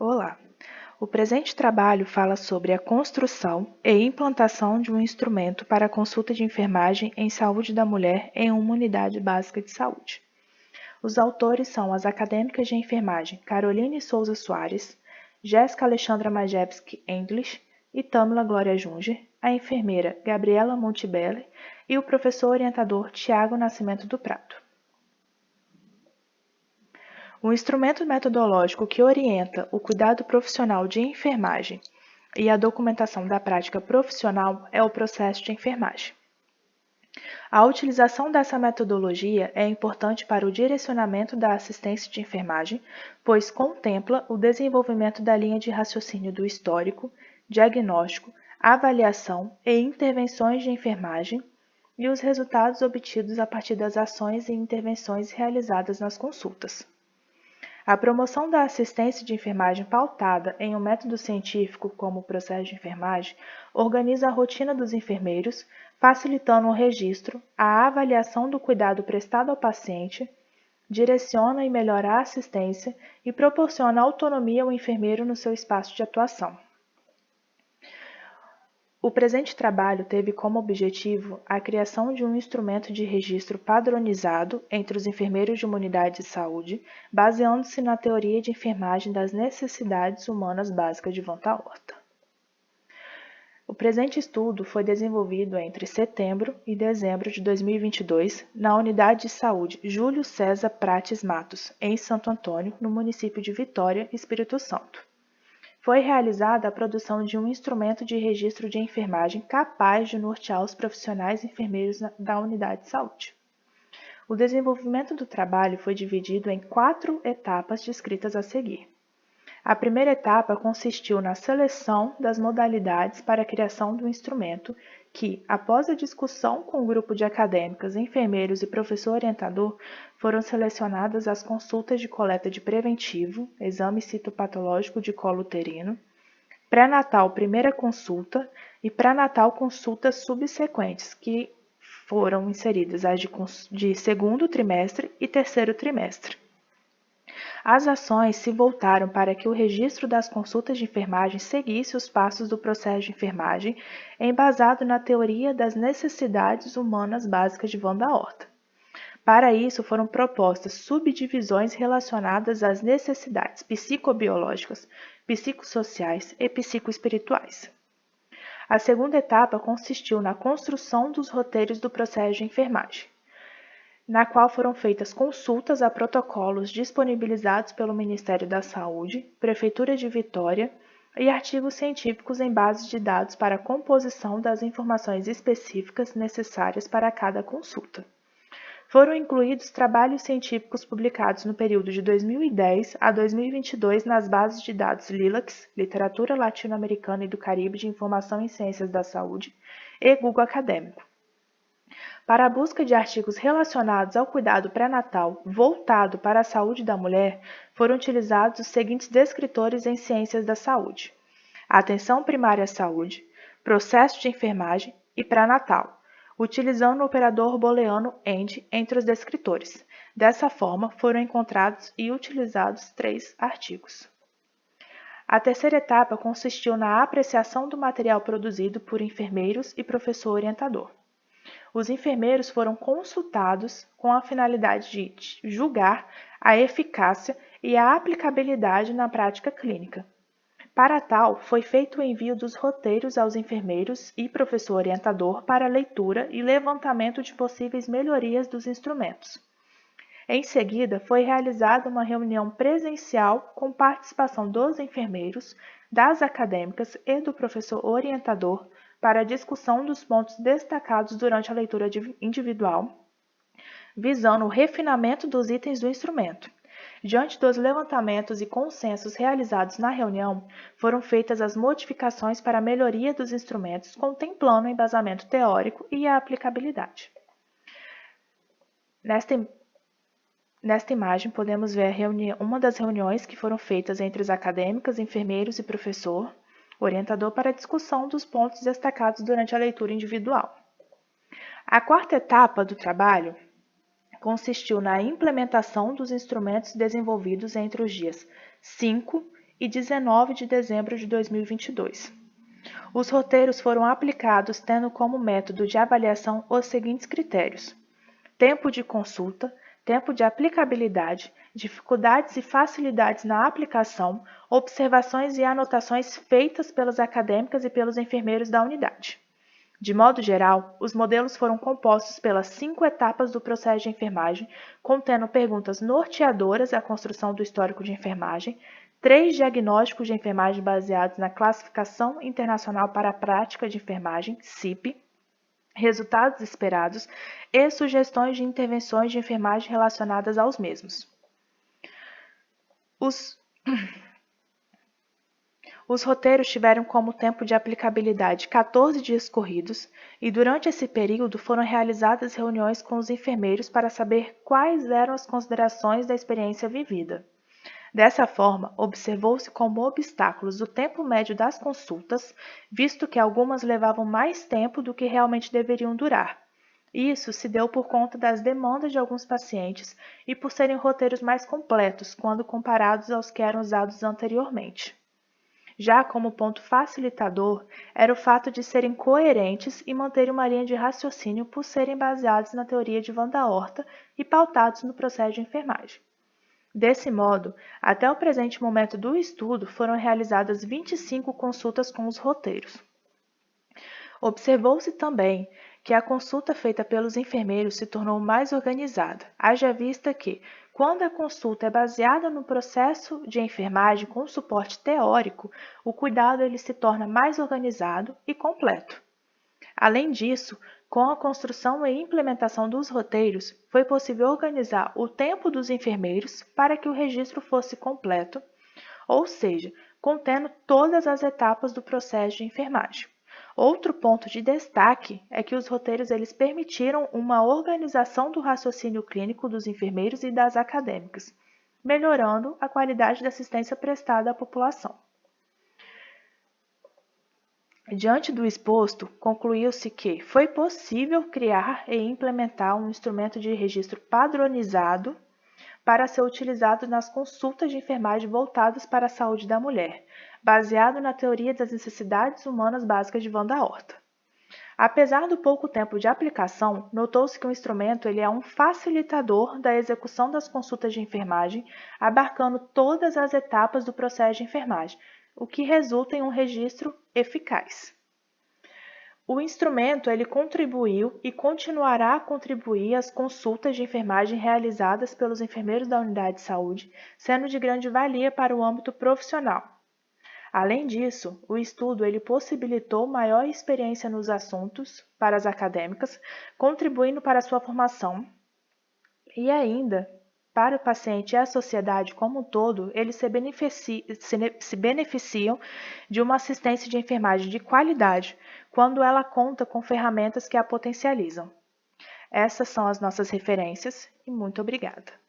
Olá! O presente trabalho fala sobre a construção e implantação de um instrumento para a consulta de enfermagem em saúde da mulher em uma unidade básica de saúde. Os autores são as acadêmicas de enfermagem Caroline Souza Soares, Jéssica Alexandra Majewski English e Tâmila Glória Junger, a enfermeira Gabriela Montebelli e o professor orientador Tiago Nascimento do Prato. O instrumento metodológico que orienta o cuidado profissional de enfermagem e a documentação da prática profissional é o processo de enfermagem. A utilização dessa metodologia é importante para o direcionamento da assistência de enfermagem, pois contempla o desenvolvimento da linha de raciocínio do histórico, diagnóstico, avaliação e intervenções de enfermagem e os resultados obtidos a partir das ações e intervenções realizadas nas consultas. A promoção da assistência de enfermagem pautada em um método científico como o processo de enfermagem organiza a rotina dos enfermeiros, facilitando o registro, a avaliação do cuidado prestado ao paciente, direciona e melhora a assistência e proporciona autonomia ao enfermeiro no seu espaço de atuação. O presente trabalho teve como objetivo a criação de um instrumento de registro padronizado entre os enfermeiros de uma unidade de saúde, baseando-se na teoria de enfermagem das necessidades humanas básicas de Von Horta. O presente estudo foi desenvolvido entre setembro e dezembro de 2022 na Unidade de Saúde Júlio César Prates Matos, em Santo Antônio, no município de Vitória, Espírito Santo. Foi realizada a produção de um instrumento de registro de enfermagem capaz de nortear os profissionais enfermeiros da unidade de saúde. O desenvolvimento do trabalho foi dividido em 4 etapas descritas a seguir. A primeira etapa consistiu na seleção das modalidades para a criação do instrumento, que, após a discussão com o grupo de acadêmicas, enfermeiros e professor orientador, foram selecionadas as consultas de coleta de preventivo, exame citopatológico de colo uterino, pré-natal primeira consulta e pré-natal consultas subsequentes, que foram inseridas as de segundo trimestre e terceiro trimestre. As ações se voltaram para que o registro das consultas de enfermagem seguisse os passos do processo de enfermagem, embasado na teoria das necessidades humanas básicas de Von Horta. Para isso, foram propostas subdivisões relacionadas às necessidades psicobiológicas, psicossociais e psicoespirituais. A segunda etapa consistiu na construção dos roteiros do processo de enfermagem, na qual foram feitas consultas a protocolos disponibilizados pelo Ministério da Saúde, Prefeitura de Vitória e artigos científicos em bases de dados para a composição das informações específicas necessárias para cada consulta. Foram incluídos trabalhos científicos publicados no período de 2010 a 2022 nas bases de dados LILACS, Literatura Latino-Americana e do Caribe de Informação em Ciências da Saúde, e Google Acadêmico. Para a busca de artigos relacionados ao cuidado pré-natal voltado para a saúde da mulher, foram utilizados os seguintes descritores em ciências da saúde: atenção primária à saúde, processo de enfermagem e pré-natal, utilizando o operador booleano AND entre os descritores. Dessa forma, foram encontrados e utilizados 3 artigos. A terceira etapa consistiu na apreciação do material produzido por enfermeiros e professor orientador. Os enfermeiros foram consultados com a finalidade de julgar a eficácia e a aplicabilidade na prática clínica. Para tal, foi feito o envio dos roteiros aos enfermeiros e professor orientador para leitura e levantamento de possíveis melhorias dos instrumentos. Em seguida, foi realizada uma reunião presencial com participação dos enfermeiros, das acadêmicas e do professor orientador para a discussão dos pontos destacados durante a leitura individual, visando o refinamento dos itens do instrumento. Diante dos levantamentos e consensos realizados na reunião, foram feitas as modificações para a melhoria dos instrumentos, contemplando o embasamento teórico e a aplicabilidade. Nesta imagem, podemos ver uma das reuniões que foram feitas entre os acadêmicos, enfermeiros e professor orientador para a discussão dos pontos destacados durante a leitura individual. A quarta etapa do trabalho consistiu na implementação dos instrumentos desenvolvidos entre os dias 5 e 19 de dezembro de 2022. Os roteiros foram aplicados tendo como método de avaliação os seguintes critérios: tempo de consulta, tempo de aplicabilidade, dificuldades e facilidades na aplicação, observações e anotações feitas pelas acadêmicas e pelos enfermeiros da unidade. De modo geral, os modelos foram compostos pelas 5 etapas do processo de enfermagem, contendo perguntas norteadoras à construção do histórico de enfermagem, 3 diagnósticos de enfermagem baseados na Classificação Internacional para a Prática de Enfermagem, CIP, resultados esperados e sugestões de intervenções de enfermagem relacionadas aos mesmos. Os roteiros tiveram como tempo de aplicabilidade 14 dias corridos e durante esse período foram realizadas reuniões com os enfermeiros para saber quais eram as considerações da experiência vivida. Dessa forma, observou-se como obstáculos o tempo médio das consultas, visto que algumas levavam mais tempo do que realmente deveriam durar. Isso se deu por conta das demandas de alguns pacientes e por serem roteiros mais completos quando comparados aos que eram usados anteriormente. Já como ponto facilitador, era o fato de serem coerentes e manterem uma linha de raciocínio por serem baseados na teoria de Van da Horta e pautados no processo de enfermagem. Desse modo, até o presente momento do estudo, foram realizadas 25 consultas com os roteiros. Observou-se também que a consulta feita pelos enfermeiros se tornou mais organizada, haja vista que, quando a consulta é baseada no processo de enfermagem com suporte teórico, o cuidado ele se torna mais organizado e completo. Além disso, com a construção e implementação dos roteiros, foi possível organizar o tempo dos enfermeiros para que o registro fosse completo, ou seja, contendo todas as etapas do processo de enfermagem. Outro ponto de destaque é que os roteiros eles permitiram uma organização do raciocínio clínico dos enfermeiros e das acadêmicas, melhorando a qualidade da assistência prestada à população. Diante do exposto, concluiu-se que foi possível criar e implementar um instrumento de registro padronizado para ser utilizado nas consultas de enfermagem voltadas para a saúde da mulher, baseado na teoria das necessidades humanas básicas de Van da Horta. Apesar do pouco tempo de aplicação, notou-se que o instrumento ele é um facilitador da execução das consultas de enfermagem, abarcando todas as etapas do processo de enfermagem, o que resulta em um registro eficaz. O instrumento ele contribuiu e continuará a contribuir às consultas de enfermagem realizadas pelos enfermeiros da unidade de saúde, sendo de grande valia para o âmbito profissional. Além disso, o estudo ele possibilitou maior experiência nos assuntos para as acadêmicas, contribuindo para a sua formação e ainda para o paciente e a sociedade como um todo, eles se beneficiam de uma assistência de enfermagem de qualidade quando ela conta com ferramentas que a potencializam. Essas são as nossas referências e muito obrigada.